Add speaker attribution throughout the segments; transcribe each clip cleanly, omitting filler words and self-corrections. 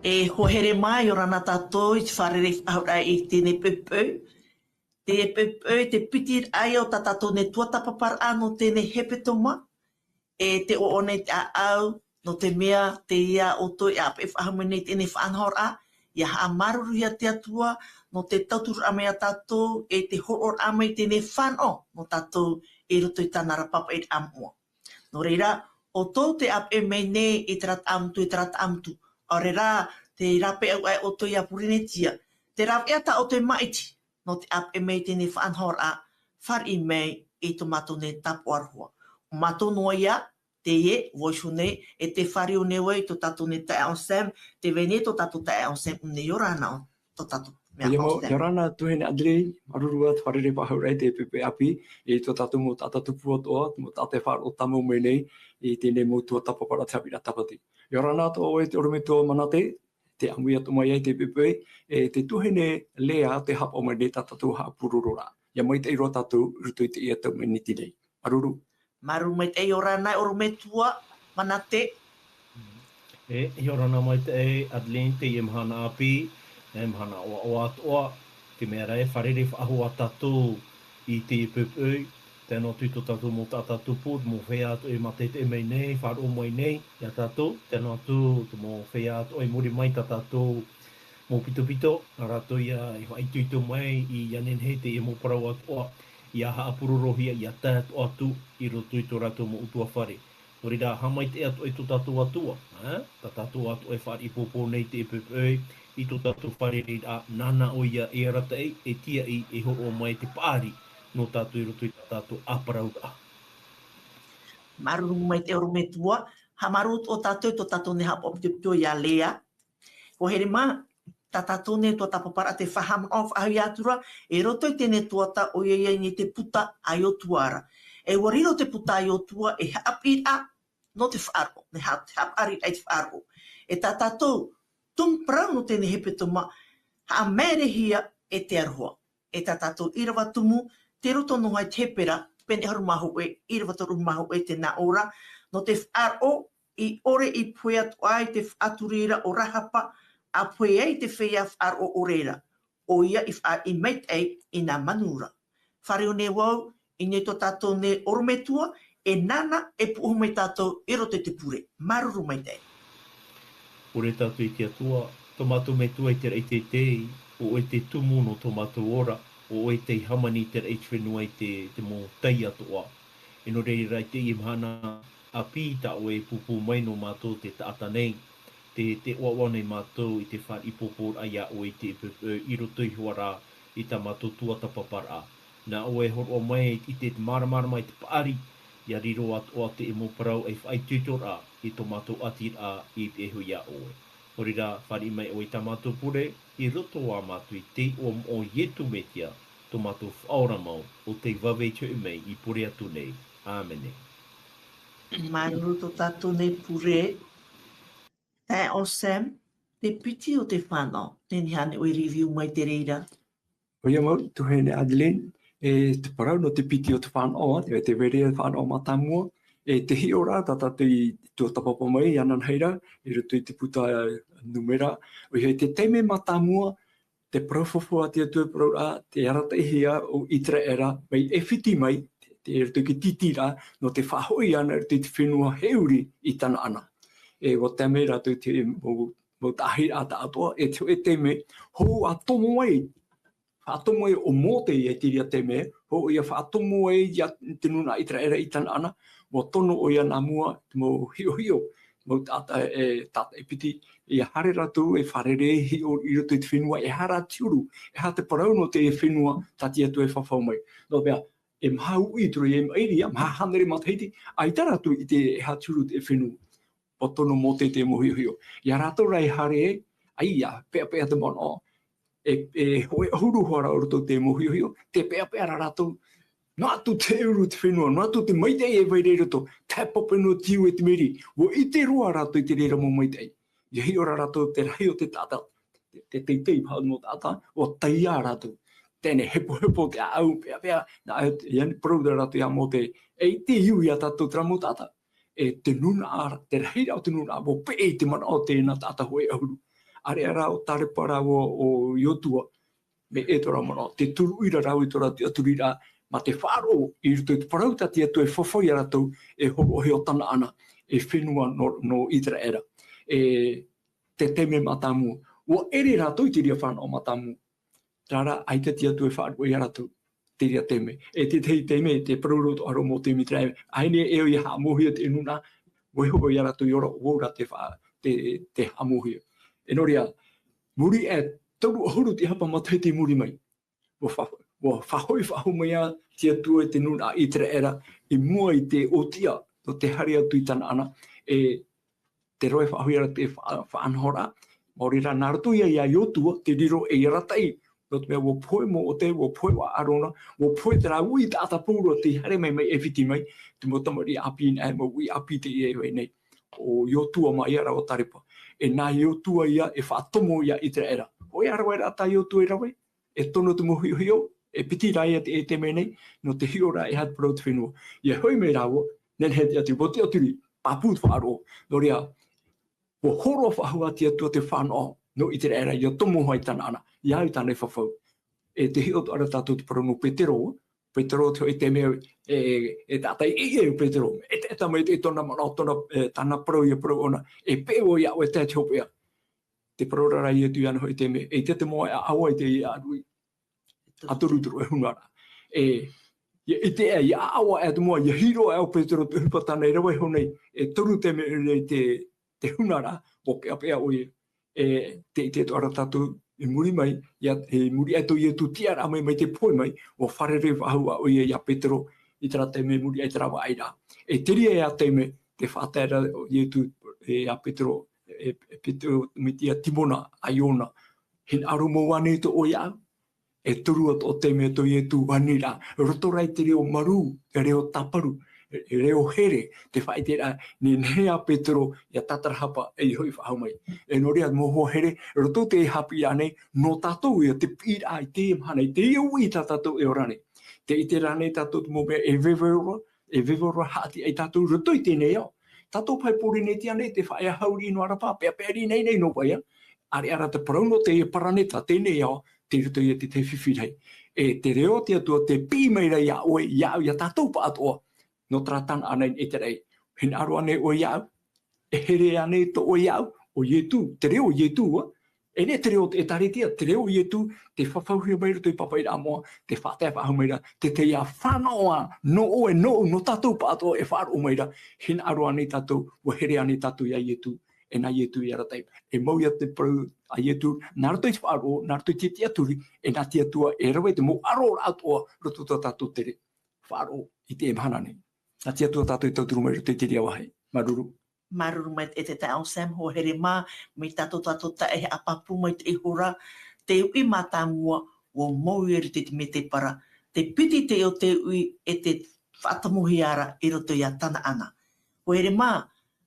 Speaker 1: E hohere mai o rana tātou i te wharere whahura i tēne pepeu. Te pepeu, te pitir ai o tātou ne tuatapapar anō tēne hepetoma. E te o one te au, no te mea, te ia o toi a pe whahamene tēne whanhor a. Ia haa maruru ia te atua, no te tauturu ame a tātou, e te horor ame tēne whano, no tātou e roto i tāna rapapa e amua. No reira, o tō te ap e mei nei i te rat amtu. O reira, te rape au ai o toi a purinetia. Te rape ata o te maiti, no te ap e mei tēne whanhor a, whar i mei i to mato ne tapu arhua. O mato noa ia, te e, voisu nei, e te whare o newe i to tato ne tae on Sam, te vene to tato tae on Sam, ne yorana o to tato.
Speaker 2: Yorana tuhene adlei, marurua te wharere pahaurai te pepe api, e to tato mo tata tupu o toa, mo tate whar o tamo me nei, i tēne mo tua tapapara te apira tapati. Yorana to oe te orome toa manate, te amui atu mai ai te pepe, e te tuhene lea te hapa o mai nei tatatu haa pururora. Ia mai te iro tatu, rutu i te ia tau me niti nei. Maruru.
Speaker 1: Maru mai te yorana orome tua manate.
Speaker 3: E yorana mai te Adeline te i mhana api, e mhana oa atoa, te mea rei wharere whaahua tatu i te pepeu, tēnā tuto tatu mo tata tupu, mo whea atu e mate te mei nei, wharo mai nei, ia tatu, tēnā tu, mo whea atu e muri mai tatu mo pito, rato ia i whaituitu mai, i yanen he te e mo parau atoa, ia haapurorohia, ia tēt atu, i roto i tō rato mo utua whare. Orida, hamai te atu e tō tatu atua, ta tatu atu e whare i popo nei te pepeu, i tō tatu whare rei a nana o ia e rata e tia i e horo mai te pāri, no tatu i roto i tatu aparauda.
Speaker 1: Maru mai te orome tua, ha maru o tatu to tatu ne hapa o te pio ia lea. Ko here ma, ta tatu ne to tapapara te whaham of ahi atura, e roto i tēne tuata o ia ni te puta ai o tuara. E wariro te puta ai o tua e haapi a, no te whaaro, ne haapari ai te whaaro. E ta tatu, tung prau no tēne hepetoma, ha mere hia e te arhoa. E ta tatu irawa tumu, te roto no hai te hepera, pene haru mahu e, irawa toru mahu e te na ora, no te whaaro i ore i pue atu ai te aturira o rahapa, a pue ai te whea whaaro o reira, o ia i meit ei i nā manura. Whare o ne wau, i ne to tātou ne orometua, e nana e puhu mai tātou i roto te pure. Maruru mai te.
Speaker 3: Ore tātou i te atua, tomato me tua i te rei te tei, o e te tumu no tomato ora, o e te hamani te rei whenua i te mō tei atoa. E no rei rai te imhana a pīta o e pupu mai no mātou te taata nei, te oawane mātou i te whar i popor aia o e te i roto i huara i ta mātou tuatapapara. Nā o e horo mai i te maramara mai te paari, ia riro atoa te e mōparau e whai tutora i tō mātou atir a i te hui a oe. Horira, whari mai o i ta mātou pure, i roto a mātou i te o ietu metia, tō mātou whaora mau o te wawe tui mei i pure atu nei. Āmene.
Speaker 1: Maruru to tātou nei pure, tae o Sam, te piti o te whanau, tēni hane o i review mai te reira.
Speaker 2: Oia mau, tuhene Adeline, e te parau no te piti o te whanau, te were whanau matamua, e te hi ora, tata i tō tapapa mai, anan heira, i rutu i te puta numera, o hei te teime matamua, te parauwhawhua te atua parau a, te arata ihia o itra era, mai e whiti mai, te rutu ki titira, no te whahoi ana, rutu i te whenua heuri i tana ana. E o te mei ratu te mo tahi a ta atoa, e teime, hou a tomo ai, whaatomo e o mōte i e tiria te me, ho ia whaatomo e ia te nuna itra era i tana ana, mo tono o ia nā mua, mo hio, mo tata e piti, i hare ratu e wharere hio i roto i te whenua, e hara tiuru, e ha te parau no te e whenua, tati atu e whawhau mai. No bea, e mahau i turu e mairi, maha hanere mataiti, ai taratu i te e ha tiuru te e whenua, o tono mō te mo hio. Ia rato rai hare e, aia, pea te mono, e huru hora o roto te mohiohio, te pea raratou, no atu te uru te whenua, no atu te maitei e vai reirato, te pope no tiu e te meri, wo i te roa rato i te reira mo maitei. Ia hi ora rato te rahi o te tata, te teitei pāu no tata, o taia rato, tēne hepo te au, pea, na iani parauda rato ia mo te, e te iu ia tato tra mo tata, e te nuna ara, te rahi rao te nuna ara, wo pe te mana o tēnā tata hoi ahuru. are ara o tare para o iotua, me e tora mana, te turu ira rau i tora te aturira, ma te wharo i ruto te parauta te atu e whawhoi ara tau, e horo heo tana ana, e whenua no Israela. Te teme matamu. Ua ere rātou i te ria whanau matamu. Rara, ai te tia tu e whaaro i aratou, te ria teme. E te tei teme, te proroto aro mo te mitrae. Aine eo i hamohia te inuna, weho i aratou i ora wora te hamohia. E noria, muri e tauru ahuru te hapa matai te muri mai. Wa whahoi whaho mea tia tua te nuna i tere era, i mua i te otia, no te hari atu i tana ana, e te roe whahoi ara te whaanhora, maorira nāratu ia i otua, te riro e iratai, no te mea wo poe mo o te, wo poe wa arona, wo poe te rā ui tāta pūro te hare mai mai e whiti mai, te motamari api nai mo ui api te i e nei, o iotua mai ara o tarepa. E nā iotua ia e whaatomo ia i tere era. O e arawe rata iotua i rawe, e tono te mohi hio, e piti rai e te menei, no te hiora e hat parau te whenua. Ia hoi me rāua, nen he te atu, bo te aturi, papūt whaaro, no rea, wo horo whahua te atua te whanau, no i tere era, ia tomo hai tana ana, ia i tana e whawhau. E te hio tu ara tātou te parau no Petero, Petero te te mea, e tātai e Petero, e te tamai te tona mana, tona tana parau ia parau ona, e peo ia o e te hopea. Te parau rara ia tu iana hoi te mea, e te moa a awa i te ia arui, aturuturu e hunara. I te ia awa e te moa, ia hiro e o Petero te hupatana i rawa honei, e turu te mea te hunara, o ke apea o ia. Te to ara tātou i muri mai, e muri ato i tu tiara mai mai te poi mai, o wharere wahua o ia Petero i tera te me muri ai tera wa aira. E teri e a te me, te whātera i tu a Petero, Petero mitia Timona a Iona, hin arumo wane to o ia, e turu o te me to i tu wanira, rotorai te reo maru, te reo taparu, e reo here, te whaitera, ni nea Petero, ia tatarahapa e hoi whahau mai. E norea moho here, roto te hapi ane, no tātou ia te pira ai te mhana, te iui tātou e orane. Te ite rane tātou te mōmea e vevero hati ai tātou roto i tēnei au. Tātou pai pori ne tia nei, te whaia hauri no arapa, pea peri nei nei no paia. Are ara te parauno te e paraneta tēnei au, te roto ia te whiwhirei. E te reo te atua te pīmeira ia oe, ia tātou pa atoa. No tratana anei e te rei. Hin aro ane o iau, e here ane to o iau, o ietu, te reo ietu, e ne te reo e taretia, te reo ietu, te whawhauhia meira tui papaira amoa, te whatea whahau meira, te ia whanoa, no oe no tātou pātoa e wharo meira, hin aro ane tātou, o here ane tātou ia ietu, e nā ietu i aratai. E mau ia te parau a ietu, nā rato i wharo, nā rato i te tiaturi, e nā tiatua e rawe te mo aro rātoa, roto tātou tere, wharo i te emhanane. Nā tia tua tātou i tauturu mai te tiri awahai. Maruru.
Speaker 1: Maruru mai e te tau Sam ho here mā, me tātou ta e apapu mai te ihora, te ui mātāmua, o mau eri te me te para, te piti te o te ui e te whatamuhi ara i roto i a tana ana. Ho here mā,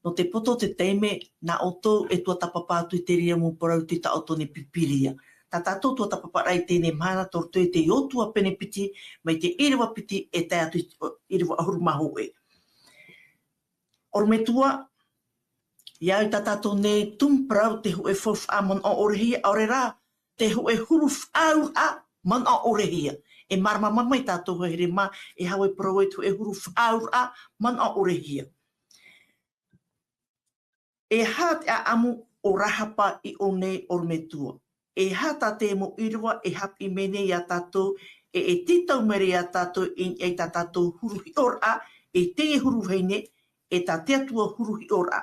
Speaker 1: no te poto te teime, nā oto e tua tapapātu i te ria mō parau te ta oto ne pipiria. Tā tātou tua tapaparai tēnei mana torto e te iotua pene piti, mai te iriwa piti e te atu iriwa ahuru maho e. Oro me tua, iau tā tātou nei tumprau te hu e whawha man o orehia, ore rā, te hu e huru whau a man o orehia. E marama mamai tātou here mā, e hau e parau e tu e huru whau a man o orehia. E hāt a amu o rahapa i o nei oro me tua. E hata te mo irua e hapi mene i a tātou, e titau mere i a tātou e tā tātou huruhi ora, e te huru heine, e tā te atua huruhi ora.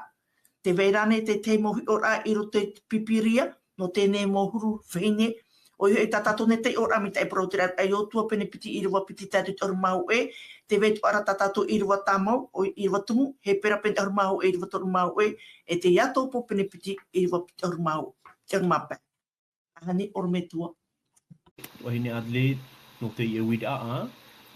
Speaker 1: Te veirane te te mohi ora i ro te pipiria, no tēnei mo huru heine, o e tā tātou ne te ora, mi te e protera, e o tua pene piti irua piti tātou te orumau e, te veitu ara tā tātou irua tāmau, o irua tumu, he pera pene orumau e, irua orumau e, e te iatou po pene piti irua piti orumau, te orumape. Hani oro me tua.
Speaker 3: Wahine Adelaide, no te ia wira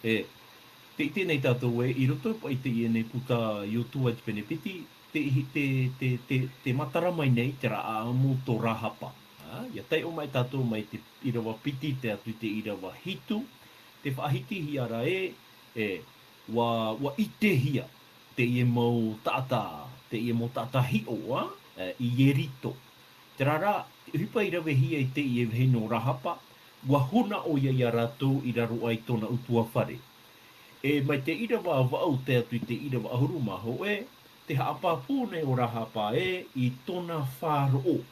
Speaker 3: te ite nei tātou e, i roto pa ite ia nei puta i o tua te penepiti, te matara mai nei, te raa amu tō rahapa. Ia tai o mai tātou mai te irawa piti, te atu te irawa hitu, te whaahiti hi ara wa ite hia, te ia mau tata hi o, i erito. Te rara, hipa I rawe hia I te I e vehe no rahapa, wa huna o ia ia rātou I raro ai tona utua whare. E mai te ira wa wau te atu I te ira wa ahuru maho te haapapū nei o rahapa I tona whāro.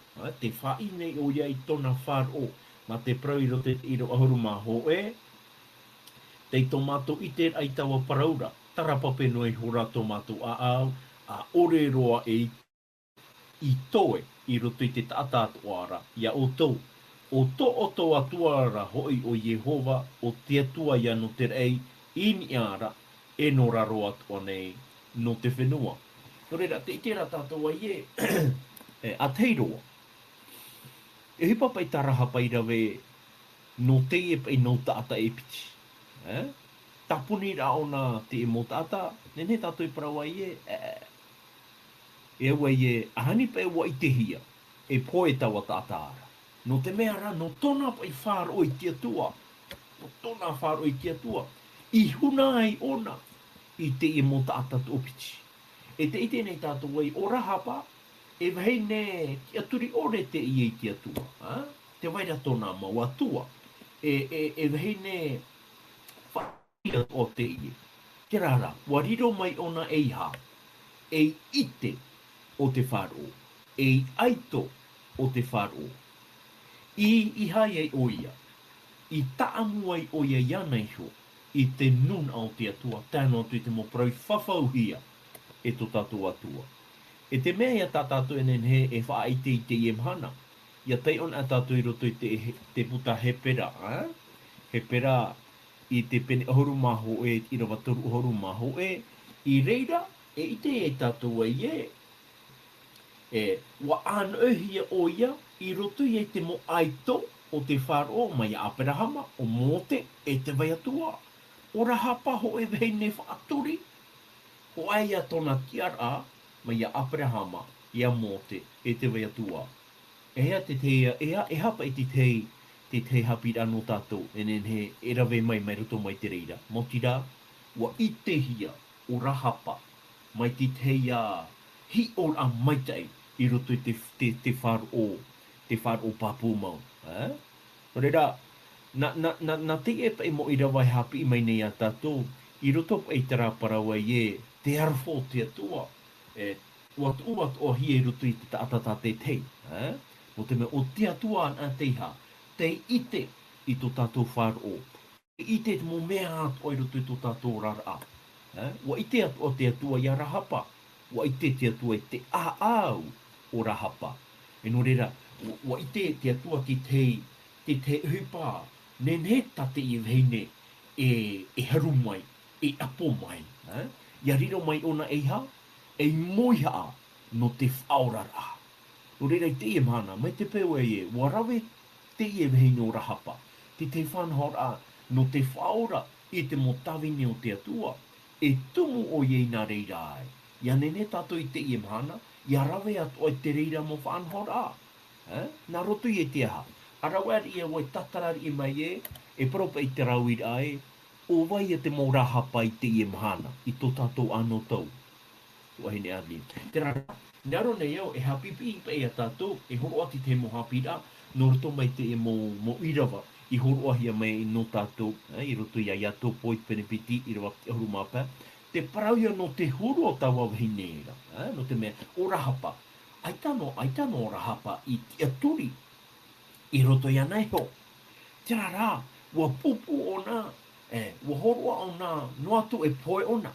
Speaker 3: Te whai nei o ia I tona whāro. Ma te prau I rote te ira wa ahuru maho te tomato I te ai tawa paraura. Tarapape noi hora tomato a au, a ore roa I toe I roto I te taata atuara. Ia o tau. O to o to atuara hoi o Yehova o te atua ia no te rei ini ara e no raro atua nei no te whenua. Nō reira, te itera tātou ai a teiroa. E hipa pai taraha pai rawe no te e pai no taata e piti. Tapuni ra ona te e mo taata, nene tātou I parau ai e wai ahani pa e wa I te hia, e poe tawa tāta ara. No te mea ra, no tona pa I whāro I te atua. No tona whāro I te atua. I huna ai ona I te e mo tāta tōpiti. E te ite nei tātou wai, o rahapa, e wahei ne ki aturi ore te I te atua. Te waira tona mau atua. E wahei ne whaia o te I. Te rara, wariro mai ona eiha, e ite o te whāro, e aito o te whāro. I hai ai oia, I taamu ai oia ianai ho, I te nun au te atua, tēnā tu I te mo prau whawhauhia e to tātou atua. E te mea ia tā tātou enenhe e whaaite I te iemhana, ia tei on a tātou I roto I te puta hepera, hepera I te pene ahoru maho I rawatoru ahoru maho I reira, e ite e tātou ai wa anohia o ia I roto I te mo aito o te whāro mai a Aperahama o mote e te vai atua. O rahapa ho e vei ne whaaturi. O ai a tona tiara mai a Aperahama I a mote e te vai atua. E hea te teia, e hapa I te te hapi anō tātou enenhe e rawe mai roto mai te reira. Motira, wa I te hia o rahapa mai te teia hi o a maitai I roto I te whāro papu mau. O reira, na te e pai mo I rawai hapi I mai nei a tātou, I roto pai te rāparawa te arwho te atua. Uat o hi e roto I te taatata te tei. Mo te me o te atua an a teiha, te ite I to tātou whāro. Te ite te mo mea atu o I roto I to tātou rara. Wa ite atu o te atua I a rahapa. Wa ite te atua I te aau o rahapa. E no reira, wa ite te atua ki te hupa, nene tate I veine e haru mai, e apo mai. Ia riro mai ona eiha, e moiha no te whaorara. No reira I te e mana, mai te peo warawe te e veine o rahapa. Te whanhora no te whaora I te motawine o te atua. E tumu o nā reira ai. Ia nene tātou I te e mana, ia rawe atu ai te reira mo whanhora. Nā roto I te aha. Arawar ia wai tatarari I mai e propa I te rauir ai, o vai te mo rahapa I te e mahana, I tō tātou anō tau. Wahine Arlene. Te rara, naro nei au e hapipi I pei a tātou, e horo ati te mo hapira, no roto mai te e mo irawa, I horo ahia mai no tātou, I roto ia iato poi penepiti, I rawa te horo mapa, te parauia no te huru o tawa wahineira, no te mea, o rahapa. Aitano o rahapa I te aturi, I roto ia nei ho. Te rara, wa pupu ona, wa horua ona, no atu e poe ona,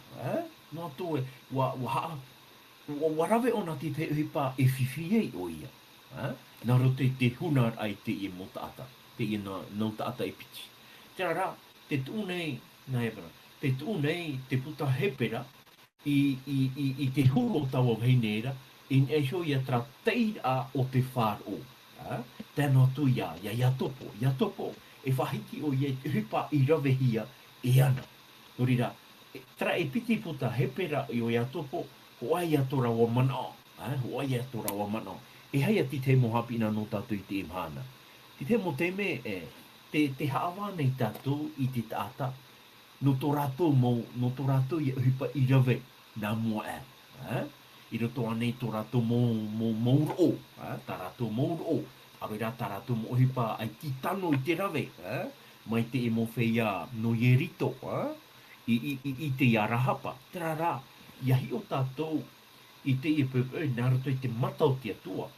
Speaker 3: no atu e, wa rawe ona ti te uhipa e whiwhiei o ia. Nā roto I te hunar ai te I mo taata, te I no taata I piti. Te rara, te tūnei, te tūnei, te puta hepera, I te huro tawa veineira, in e hio ia tra teira o te whāro. Tēnā tu ia topo, e whahiki o ia te hupa I rawe hia e ana. No rira, tra e piti puta hepera I o ia topo, ho ai ato rawa manao. Ho ai ato rawa manao. E hai ati te mohapi ina no tātou I te imhana. Ti te mo te me, te haawa nei tātou I te tāta, no tō rātou I hupa I rawe nā mua e. I roto anei tō rato mō mauro, tā rato mauro. Awe rā tā rato mo hipa ai ki tano i te rawe, mai te e mo whea no Yerito, i te Arahapa. Tērā rā, iahi o tātou i te i pepe, nā roto i te matau te atua.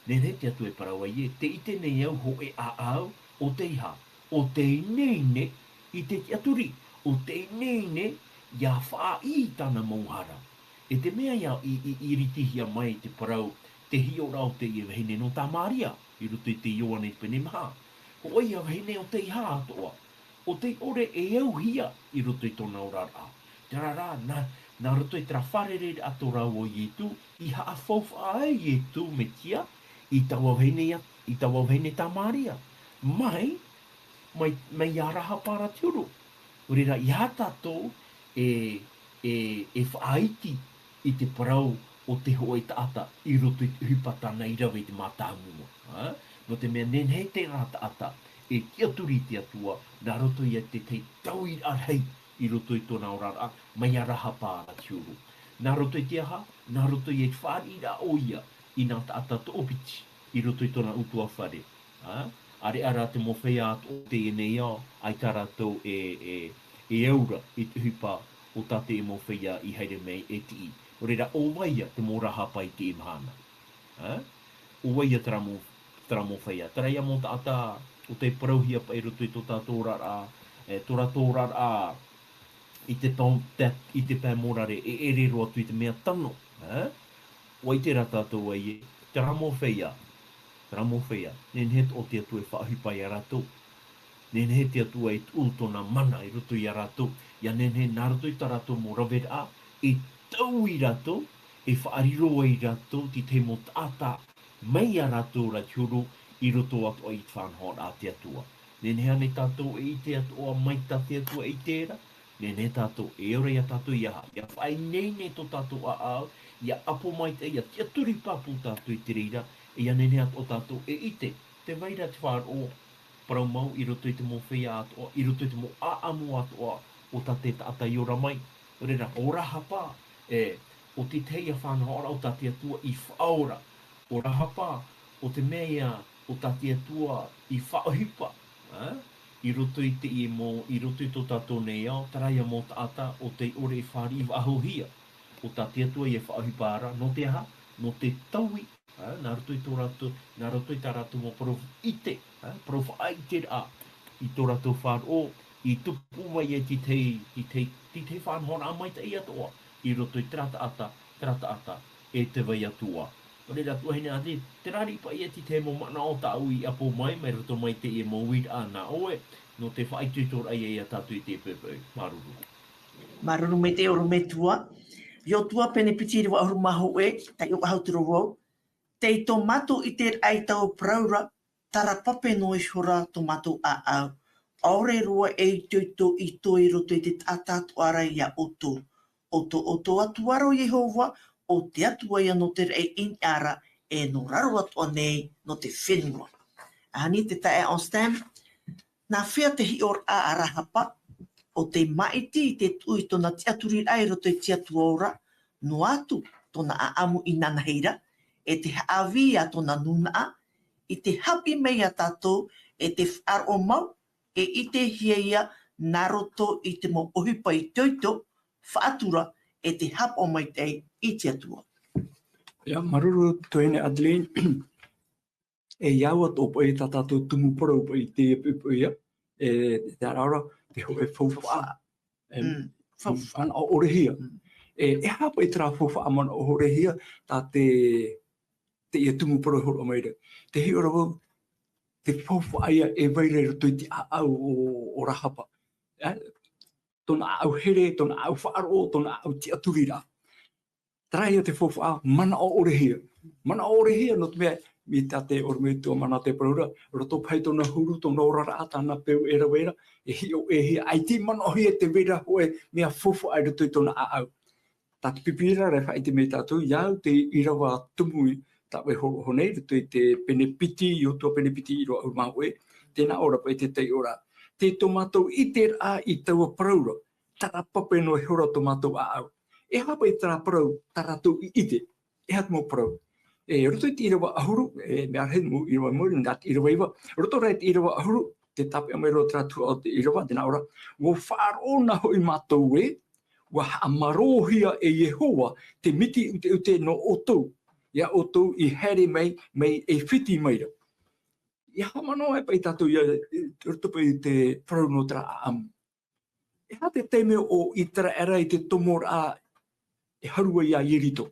Speaker 3: Nere te atua e parawa i te ite nei au ho e au, o te iha, o te ineine i te aturi, o te ineine ia wha i tāna mauhara. E te mea ia i ritihia mai te parau, te hio rau te i wahine no tā Maria, i ruto i te ioane pene maha. Ho ia wahine o te iha atoa, o te ore e au hia i ruto i tōna orara. Tērā rā, nā ruto i tera wharere ato rau o Ietu, i haa fauwha ai Ietu me tia, i tawa wahine tā Maria. Mai iaraha para tiuru. Urira, i ha tātou e whaaiti i te parau o te hoa i taata i roto i te hupatana i rawe i te mātāmua. No te mea nenhei te rā taata e kia turi te atua, nā roto i te tau i arhei i roto i tōna orara, mai a raha pāra tiuru. Nā roto i te aha, nā roto i whāri rā oia i nā taata to opiti i roto i tōna utua whare. Are ara te mowhea o te enei au, ai tā rātou e aura i te hupa o tate e mowhea i haere mei e ti i. O reira, o waia te moraha pai te imahana. O waia tera mowhea. Tera ia mō taata o te parauhia pai roto i tō tātou rara, tō rātou rara i te pē mōrare e ere roa tu i te mea tano. Wai te rātātou ai e, tera mowhea. Tera mowhea, nenhet o te atu e whaahipai a rātou. Nenhe te atua e tū tōna mana i roto i a rātou. Ia nenhe nā roto i tā rātou mō rawera e tau i rātou, e whaariroa i rātou, ti te mō tātā mai a rātou ra tiuru i roto atua i whanhora a te atua. Nenhe ane tātou e i te atua mai tā te atua i tēra. Nenhe tātou e ora ia tātou i aha. Ia whai nei tō tātou a au, ia apo mai te ia tia turi papu tātou i te reira, ia nenhe ato tātou e ite. Te waira te whāro parau mau i roto i te mō whea atoa, i roto i te mō aamu atoa o tate taata i ora mai. Rera, o raha pā, o te teia whanahora o tate atua i whaora. O raha pā, o te mea o tate atua i whaohipa. I roto i te i roto i tō tātou nei au, taraia mō taata o te ore i whāri i wahohia. O tate atua i e whaohipa ara, no te aha, no te taui. Nā roto i tō rātou, nā roto i tā rātou mō prof ite, prof aite rā, i tō rātou whāro, i tupu mai e ti te whanhora mai te i atoa, i roto i trata ata, e te vai atua. O re rātou hene ate, te rari pa i e ti te mō mana o tā ui apo mai roto mai te e mō wīt āna oe, no te whaitu tōra i e a tātou i te pepe, maruru.
Speaker 1: Maruru me te oro me tua, yo tua pene piti rewa auru maho e, tai o ahauturo wau, te tomato i te ai tau praura, tara pape no e shora tomato a au. Aure rua e tuito i to i roto i te tātātu ara ia oto. Oto atuaro Jehova, o te atua ia no te rei in ara, e no raro atua nei no te whenua. Ani te tae on stem, nā whea te hior a arahapa, o te maiti i te tui tona te aturi ai roto i te atua ora, no atu tona a amu i nanaheira, e te haawia tōna nunaa, i te hapi mea tātou, e te wharo mau, e i te hiaia nā roto i te mo ohipa i toito, whaatura, e te hapo mai tei i te atua.
Speaker 2: Ia, maruru toene Adeline, e iaua tōpo e tā tātou tumu porau i te epupu ia, te araura, te hoe whauwha. Whauwha o orehia. E hapa i tera whauwha amana o orehia, tā te ia tumu porau horo maira. Te hi ora wau, te whauwha ia e waire roto i te aau o rahapa. Tōna au here, tōna au whaaro, tōna au te aturira. Tara ia te whauwha mana o orehia. Mana o orehia, no te mea, mi tate ormeitua mana te paraura, roto pai tōna huru, tōna orara tāna peu e rawera, e hi o e hi, ai ti mana o hi e te wera hoe, mea whauwha ai roto i tōna aau. Tātu pipira rai whai te me tātou, iau te irawa tumui, tawe honei, roto i te penepiti, i o tua penepiti i roa au maue, tēnā ora pa i te tei ora. Te tomato i te rā i taua paraura, tara pape no e hora tomato a au. e hapa i tara parau taratu i ite, e hat mo parau. E roto i tirawa ahuru, me arhen mu irawa muri, ngat irawa iwa, roto reit irawa ahuru, te tape amero tratu o te irawa, tena ora, wo whaaro na hoi mātou e, wa amarohia e Yehowa, te miti ute no otou, ia otou i here mai e whiti maira. Ia hamano e pai tātou ia, roto pai te parau no tra a amu. E ha te teme o i tara era i te tomora e harua ia irito.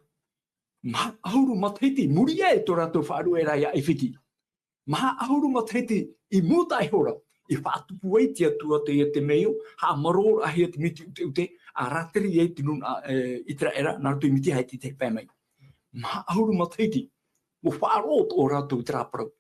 Speaker 2: Maha ahuru mataiti, muria e tō rātou whaaru e rai a e whiti. Maha ahuru mataiti i mūta e hora, i whaatupu ei tia tua te e te meo, ha maror ahi e te miti ute, a rateri e te nuna i tara era, nā rātou i miti hai te whamai. Maha ahuru mataiti, mo whaarot o rātou i tara parau.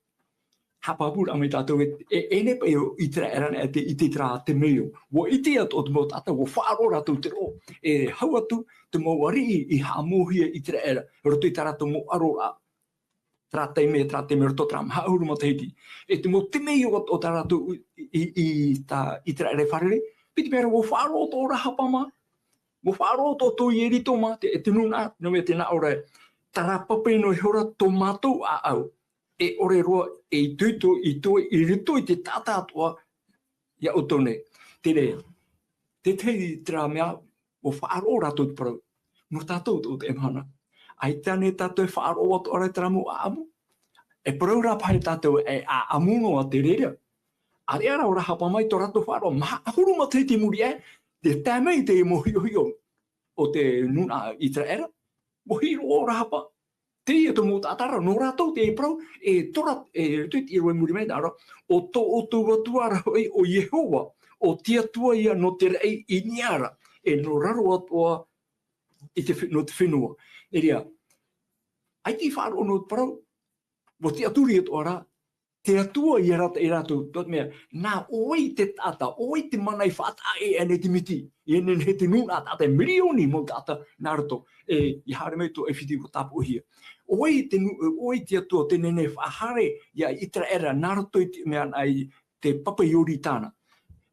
Speaker 2: Hapapura me tātou e ne pai i tera erana i te tera te meo. Wo iti atu o te mo tata, wo whaaro rātou te ro. E hau atu te mo wari i haamohia i tera era. Roto i tarato mo aro a. Tera te me roto tera maha ahuru mataiti. E te mo te meo o tarato i tera ere wharere. Piti pera wo whaaro o tō rahapa ma. Wo whaaro o tō i erito ma. E te nuna, no me tēnā ora. Tara papai no hora tō mātou a au. E ore roa e tuito i toi i rito i te tata atua ia o tone. Tere, te tei tera mea o whaaro rātou te parau. No tātou o te emhana. Ai tane tātou e whaaro atu ora tera mo a amu. E parau rā pahe tātou e a amu no a te rerea. A reara ora hapa mai tō rātou whaaro. Maha ahuru ma te muri e. Te tāmei te mohiohio o te nuna i tera era. Mohiro ora hapa. Te ia tō mō tātara, no rātou te e parau, e tora, e tuit i roi muri mei nara, o tō o tō watuara o Yehowa, o tia tua ia no te rei i niara, e no raro atua no te whenua. E rea, ai ti whaaro no te parau, o tia turi atua rā, te atua i rata i rātou, tot mea, nā oi te tata, oi te manai whata e ane te miti, i ane he te nuna tata, milioni mo tata nā rato, i hare mei tō e whiti ko tāpu hia. Oi te atua te nene whahare ia i tera era nārato i te mea ai te papa iori tāna.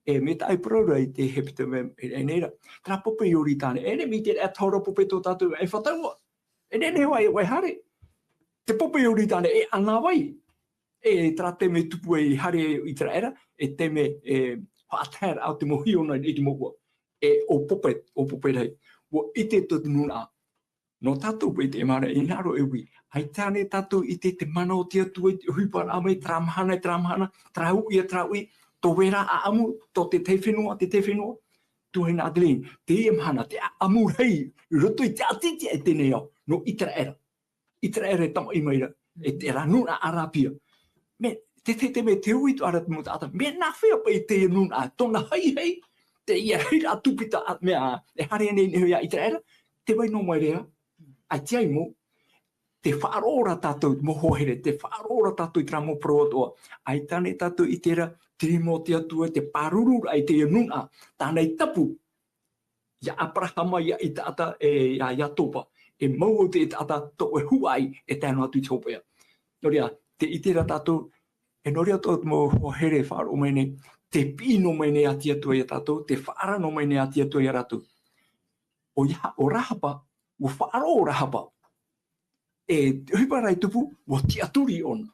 Speaker 2: E me tai praura i te hepita me e neira. Tera papa iori tāna. E ne mi te ea taura pope tō tātou e whataua. E nene wai hare. Te papa iori tāna e ana wai. E tera te me tupu e hare i tera era. E te me whaatera au te mohiona i te mokua. E o pope rei. Wo ite tō te nuna. No tātou pei te emara i naro e ui. Ai tāne tātou i te mana o tia tua i huipar amai, tramahana, trau ia, tō wera a amu, tō te te whenua, Tuhina Adeline, te emhana, te amu rei, roto i te atiti e tēnei au, no itara era. Itara era e tama i maira, e te ranuna arapia. Me, te me te ui tu ara te mutata, me nā whea pa i te nuna, tōna hei, te ia hei rā tupita mea, e hare nei nehoia itara era, te wai no mai rea, ai te ai mo, te whaarora tātou mohohere, te whaarora tātou i tramo proatoa. Ai tāne tātou i tera, tirimo te atua, te parurura ai te nuna, tānei tapu. Ia Abrahama, ia i tāta, ia topa. E mau te tāta, tō e huai, e tāno atu i tōpea. Noria, te i tera tātou, e noria tō mohohere whaaro mene, te pino mene ati atua i tātou, te whaarano mene ati atua i rātou. O rahapa, o whaaro o rahapa. E huiparai tupu, o ti aturi ona.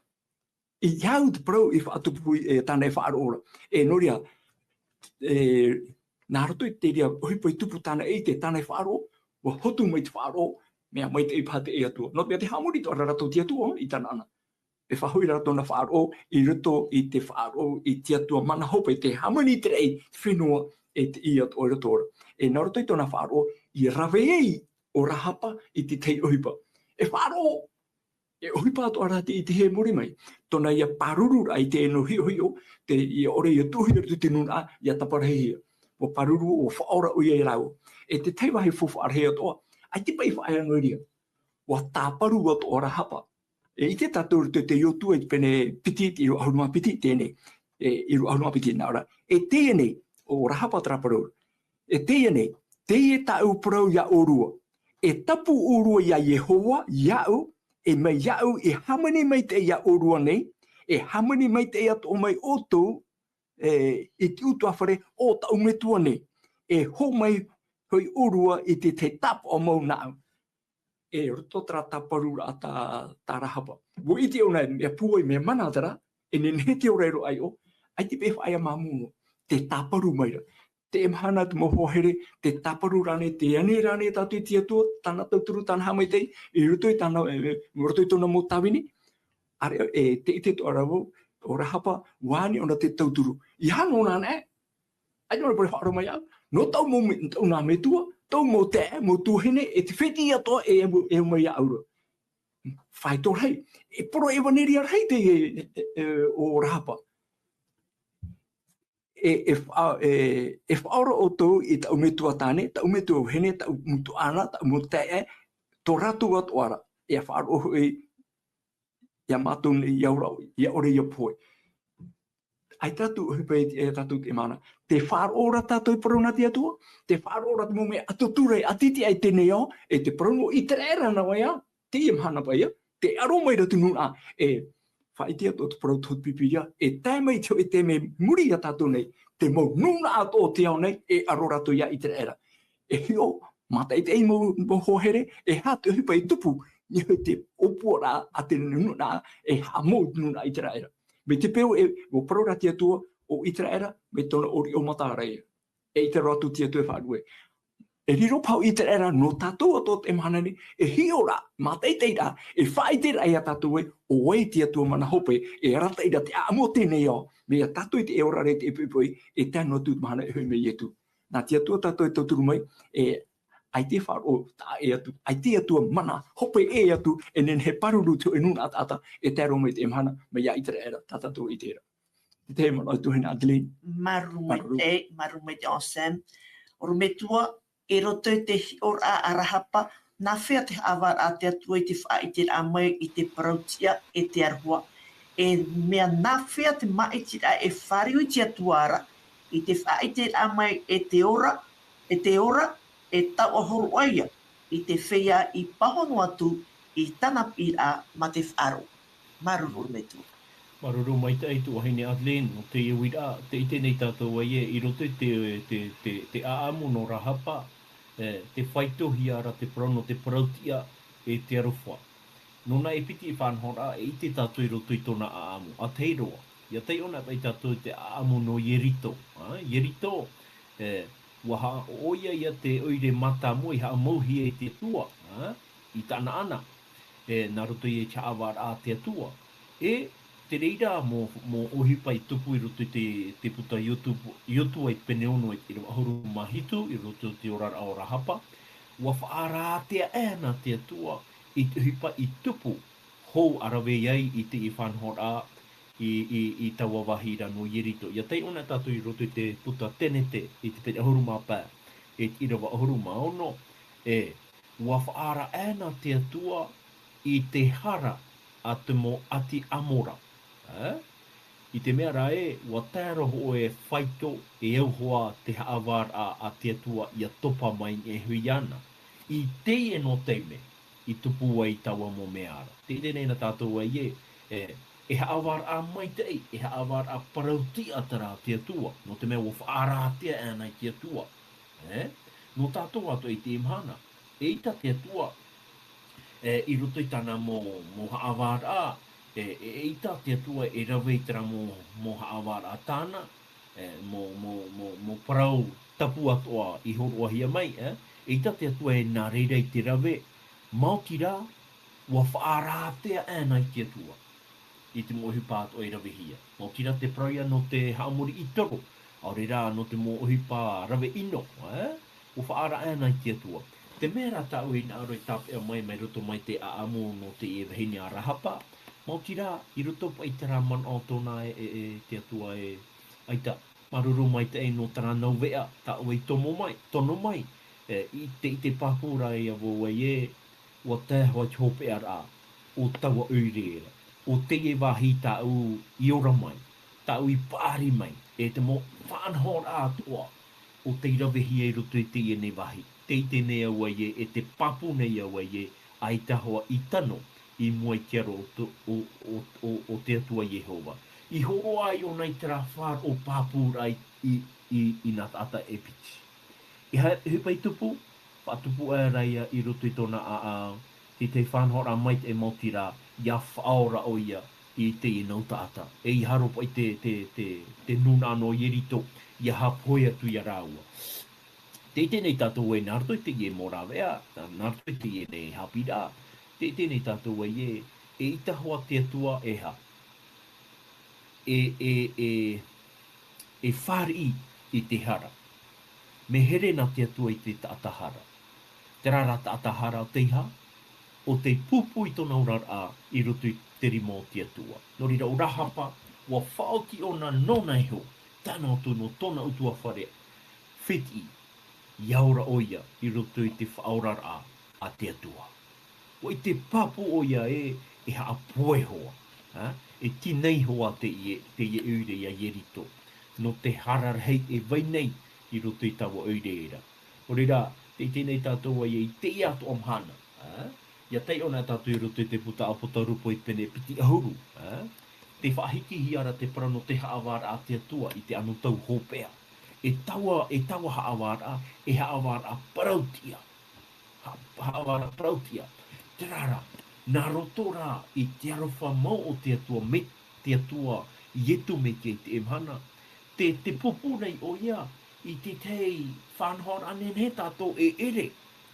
Speaker 2: I iau te parau i whaatupu tāna e whaaro ora. E noria, nā roto i te rea huipai tupu tāna e te tāna e whaaro, o hotu mai te whaaro, mea mai te ipate e atua. Not mea te hamuri tō rato ti atua i tāna ana. E whahui rato na whaaro, i roto i te whaaro, i ti atua mana hopa, i te hamani te rei, whenua e te i atua i roto ora. E nā roto i tōna whaaro, i rawei o rahapa i te tei uhipa. E whaaro, e uhipa ato arate i te he mori mai. Tōna ia parurura i te eno hio, te ia ore ia tuhira tu te nuna, ia taparehia. O paruru o whaora o ia i rau. E te teiwahi fufu arhea toa, ai te pai whaeangoria. Wa tāparu ato o rahapa. E i te tātou te iotua i pene piti, i ro ahunua piti tēnei. I ro ahunua piti nā ora. E tēnei o rahapa traparur. E tēnei, te e tāu parau ia orua. E tapu urua ia Yehowa, iau, e mai iau, e hamani mai te ia urua nei, e hamani mai te ia tō mai oto, e te utu awhare, o tau metua nei. E ho mai hoi urua i te tap o mau nao. E roto tra taparura a ta rahapa. Wo iti o nei, mea puoi mea manatara, e ne te o reiro ai o, ai te peho ai a mamu, te taparu maira. Te emhana te mohohere, te taparu rane, te ane rane tatu i tiatua, tana tauturu tana hamaitei, i roto i tona mo tawini, are te ite to arawo, o rahapa, wani ona te tauturu. I hano nana e, ai nora pore whaaro mai au, no tau mo tau nā metua, tau mo te e, mo tuhene, e te whiti atoa e mai aura. Whai tō rei, e poro e waneri ar hei te o rahapa. E whaora o tau i tau metua tāne, tau metua hene, tau mutu ana, tau mo te e, tō ratu atoara, e a whaaro o e, ia mātou ni iaura, ia ore ia poe. Ai tatu e tatu te mana. Te whaarora tātou i parona te atua, te whaarora te mume atuture, atiti ai tēnei au, e te parono i te rera na wai a, te imhana pai a, te aro mai ratu nuna, e whaitia tō te parau tō pipiria, e tēmei teo e te me muri a tātou nei, te mau nuna ato o te au nei, e aro ratu ia i te rera. E hio, mata i te ei mo hohere, e hatu hipa i tupu, ni hoi te opora a te nuna, e hamo nuna i te rera. Me te peo e o parora tia tua o Iteraera me tona ori o Matarai. E te ratu tia tua whaarue. E riro pau Iteraera no tātou ato te mahanani e hiora, mateiteira, e whaitera e a tātou e o e tia tua mana hope e rataira te amo tēnei o. Me a tātou i te eorare te epipoi e tēnua tū mahana e hui me ietu. Nā tia tua tātou e tauturu mai e ai te wharo tā e atu, ai te atua mana, hope e atu, e nen he paruru tu e nuna ata e te aro mai te emhana, me ia i te reera, tātou i te era. Te te mana, tu hena Adeline.
Speaker 1: Maru mai te Osam. Oru me tua, e roto i te ora a rahapa, nā whea te awar a te atua i te wha i te amai i te parautia e te arhua. E mea nā whea te maitira e whariu i te atuara, i te wha i te amai e te ora, e tau ahoro aia i te whea i pahono atu i tana pira ma te wharo. Maruru me tu.
Speaker 3: Maruru mai te eitu wahine Adeline, no te iwira, te ite nei tātou ai e, i roto te aamu no rahapa, te whaitohi ara te prono, te parautia e te arowha. Nona e piti i whanhora e ite tātou i roto i tona aamu, a teiroa. Ia tei ona pai tātou te aamu no Yerito. Yerito, waha oia ia te oire mata mo i haa mauhi e te tua, i tāna ana, nā roto i e chaawar a te tua. E te reira mo ohipa i tupu i roto i te puta iotu ai peneono i te ahuru mahitu, i roto te orara o rahapa, wa whaara tea ena te tua i te hipa i tupu hou arawe iai i te i whanhora i taua wahira no Yerito. Ia tei ona tātou i roto i te puta tenete i te ahuru mapā, e i rawa ahuru maono, wa whaara ena te atua i te hara a te mo ati amora. I te mea rae, wa tāroho e whaito e auhoa te haawar a te atua i a topa mai e hui ana. I te e no teime, i tupu ai taua mo meara. Te nei na tātou ai e haawar a mai tei, e haawar a parauti atara te atua, no te mea o whaaratia ana i te atua. No tātou ato i te imhana, e ita te atua, i roto i tana mo haawar a, e ita te atua e rawe i tara mo haawar a tāna, mo parau tapu atoa i horoahia mai, e ita te atua e nā reira i te rawe, mauti rā, wa whaaratia ana i te atua. I te mohi pāt o i rawe hia. Mō kira te praia no te haamuri i toro, aore rā no te mohi pā rawe ino, o whaara ana i te atua. Te mera tau i nāro i tāp ea mai roto mai te aamu no te e wahine a rahapa, mō kira i roto pa i tera man o tōna te atua aita maruru mai te e no tana nau wea, tau i tono mai, i te pāpura e a wō o te hoa tōpe ara o taua uireera. O te e wahi tau i ora mai, tau i pāri mai, e te mo whanhor ātua o te irawehi e roto i te e ne wahi. Te ite ne au ai e te papu nei au ai ai tahoa i tano i mua i kiaro o te atua Yehova. I horo ai o nei tera whār o pāpūra i nā tata e piti. he pai tupu, whaatupu e raia i roto i tōna a te whanhora mai te mautira, ia whaora o ia i te inau taata. E i haro pai te nuna anō i rito, ia hapoi atu i a rāua. Te tēnei tātou e nārtoi te ie morawea, nārtoi te ie nei hapira. Te tēnei tātou e ita hoa te atua e ha. E whari i te hara. Me here na te atua i te taatahara. Te rara taatahara o te iha, o te pupu i tona urar a i roto i te rimo o te atua. No rira o rahapa, ua whaoti o na nona iho, tāna atu no tona utua whare, whiti, iaura oia i roto i te whaorar a te atua. O i te papu oia e ha apoe hoa. E tinei hoa te ie ure ia ierito. No te harar hei e vainei i roto i tawa ure era. O rira, te tēnei tātou i te atu omhana. Ia tei ona tātou i roto i te puta apota rupo i pene piti ahuru. Te whahiki hiara te parano te haawara a te atua i te anu tau hopea. E tawa haawara, e haawara parautia. Haawara parautia. Te rara, nā rotora i te arofa mau o te atua me te atua ietu me te emhana. Te pupu nei o ia i te tei whanhor anen he tātou e ere.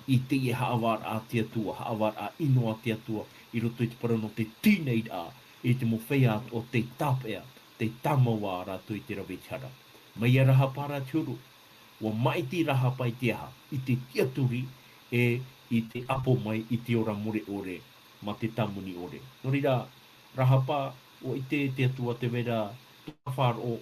Speaker 3: I te e haawara a te atua, haawara a inoa te atua, i roto i te parano te teenage a, i te mowhea o te tapea, te tamawa rato i te rawetara. Mai a raha para turu, wa maiti raha pai te aha, i te tiaturi i te apo mai i te ora more ore, ma te tamuni ore. No rira, raha pa, o i te atua te wera, tuawhar o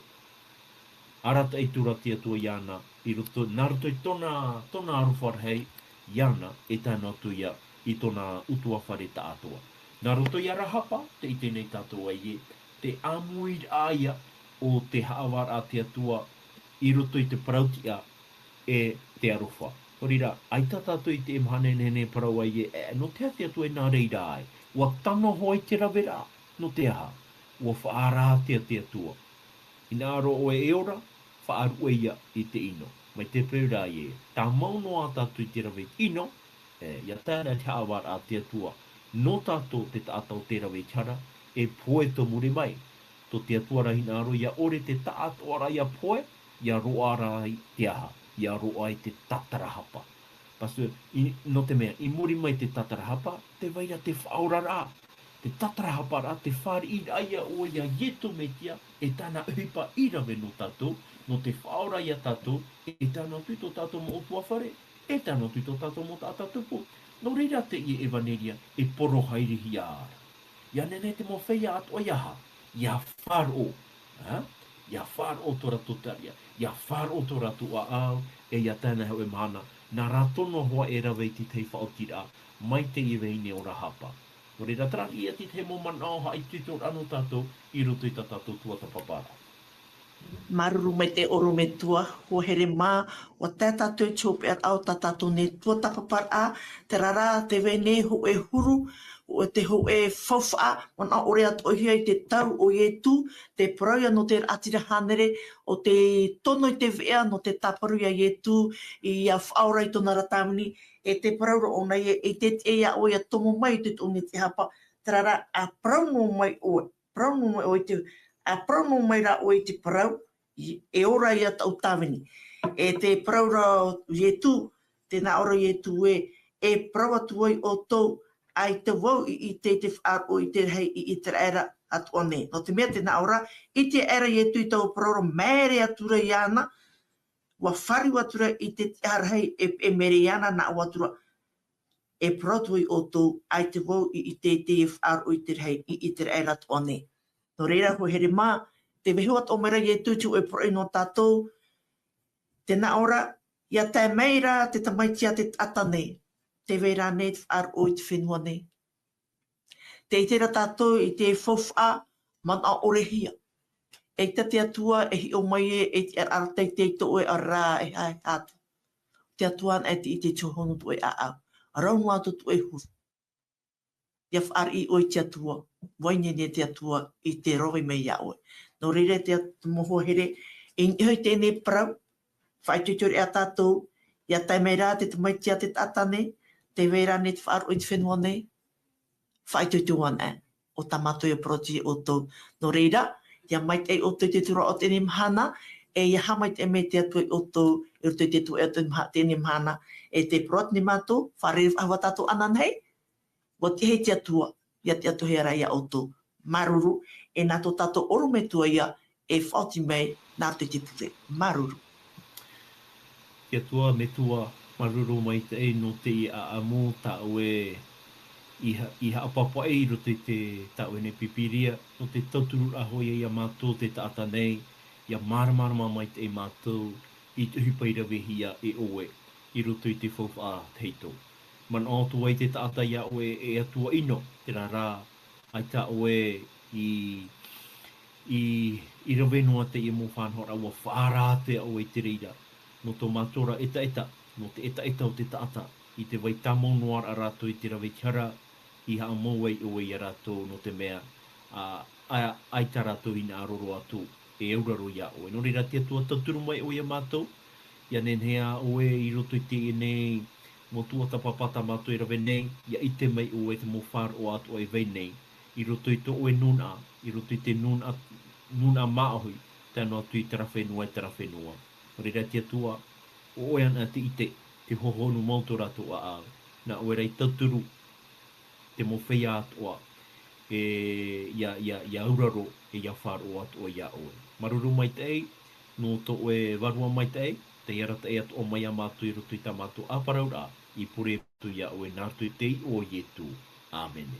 Speaker 3: arata i tura te atua iana, i roto, nā roto i tona arufar hei, iana e tāna atu ia i tona utua whare ta atua. Nā roto ia rahapa, te i tēnei tātua i te amuir aia o te haawar a te atua i roto i te parautia e te arofa. Horira, aita tātou i te emhane nene paraua i no te atua e nā reira ai. Ua tano hoi te rawera, no te aha. Ua whaara te atua. I nā aro o e ora, whaaru ia i te ino. Mai te pēra i tā mauno a tātou i te rawe ino, ia tāna te haawar a te atua. No tātou te tātou te rawe chara, e poe to muri mai. To te atua rahi nā aro, ia ore te tātou ara ia poe, ia roa rai te aha. Ia roa i te tatarahapa. Pasu, no te mea, i muri mai te tatarahapa, te waira te whaurara. Te tatarahapa ra, te whare i aia o ia ieto me tia, e tāna uhipa i rawe no tātou, no te whaura ia tātou, e tāna tuito tātou mo otua whare, e tāna tuito tātou mo tātatupu. No reira te i evaneria, e poro hairihi ara. Ia nene te mo wheia atua iaha, ia wharo. Ia wharo tora tutaria, ia wharo tora tua au, e ia tāna hau e mana, nā ratono hoa e rawe ti tei whaotira, mai te i reine o rahapa. No reira trari ia ti te mo manao hai tito anu tātou, i roto i ta tātou tua ta papara.
Speaker 1: Maruru mai te oro me tua, ho here mā, o tā tātou chope at au tā tātou ne tua tapapar a, te rara, te wene ho e huru, o te ho e whawha, o nā ore at ohia i te tau o e tū, te parauia no te atira hanere, o te tono i te vea, no te taparuia i e tū, i a whaura i tona ratamuni, e te paraura o nei, e te ea o ia tomo mai te tōne te hapa, te rara, a parauno mai o te a prono mai ra o i te parau, e ora ia tau tāwini. E te paraura i tū, te nā ora i tū e parau atu ai o tau ai te wau i te whaar o i te hei i te era atu ane. No te mea te nā ora, i te era i tū i tau paraura mere atura i ana, wa whari atura i te arhei e mere i ana nā atura. E parau atu ai o tau ai te wau i te whaar o i te hei i te era atu ane. No reira ko here mā, te wehuat o mera i e tūtu e proi no tātou, te nā ora, ia te meira te tamaitia te atane, te weira ne te whaar o i te whenua ne. Te itera tātou i te whawha, man a orehia. E te atua e hi o mai e te aratei te to e a rā e hai hatu. Te atua e te i te tūhono to e a au. A raunu atu to e huru. Ia whaar i oi te atua, wainene te atua i te rowe mei a oi. No reire te moho here, e hoi tēnei parau, whaitutori a tātou, Ia tai mai rā te tamaitia te tatane, te wera ne te whaaro i te whenua nei, whaitutuan e. O tamato e proji o tō no reira, ia mai te o te tura o te nimhana, e ia hamai te me te atu o tō, i roto te tu e te nimhana, e te prot ni mato, wharew awa tato ana nei, o te hei te atua, ia te atu hea ia o tō maruru, e nā tō tato oro me tua ia, e whauti mei, nā te te maruru.
Speaker 3: Kia tua me tua maruru mai te e no te i a amu ta ue iha apapa e roto i te ta ue ne pipiria no te tauturu ahoia ia mātou te taata nei ia maramarama mai te e mātou i te hupaira wehia e oe i roto i te whauwha teito. Man o tu ai te taata ia oe e atua ino te rā ai ta oe i rawenua te i mo whanhora ua whaarate o i te reira. No tō mātora eta, no te eta o te taata, i te wai tamo noar a rātou i te rawe tiara, i haa mōwei o i a rātou no te mea, ai tā rātou ina aroro atu, e auraro ia oe. No reira te atua tauturu mai o i a mātou, ia nenhea oe i roto i te nei, mo tua tapapata mātou i rawe nei, ia i te mai oe te mo whār o atu ai vei nei, i roto i to oe nun a, i roto i te nun a māhui, tēnā atu i te rawhenua e te rawhenua. Reira te atua, o oeana te ite, te hohonu mauto rato a au. Nā oe rei tauturu, te mo whea atua, ia auraro, e ia whāro atua ia oe. Maruru mai te ei, no to oe varua mai te ei, te iarata e atu o mai a mātu i roto i tā mātu aparaura, i pure tu ia oe nārtu i te i o ietu. Āmene.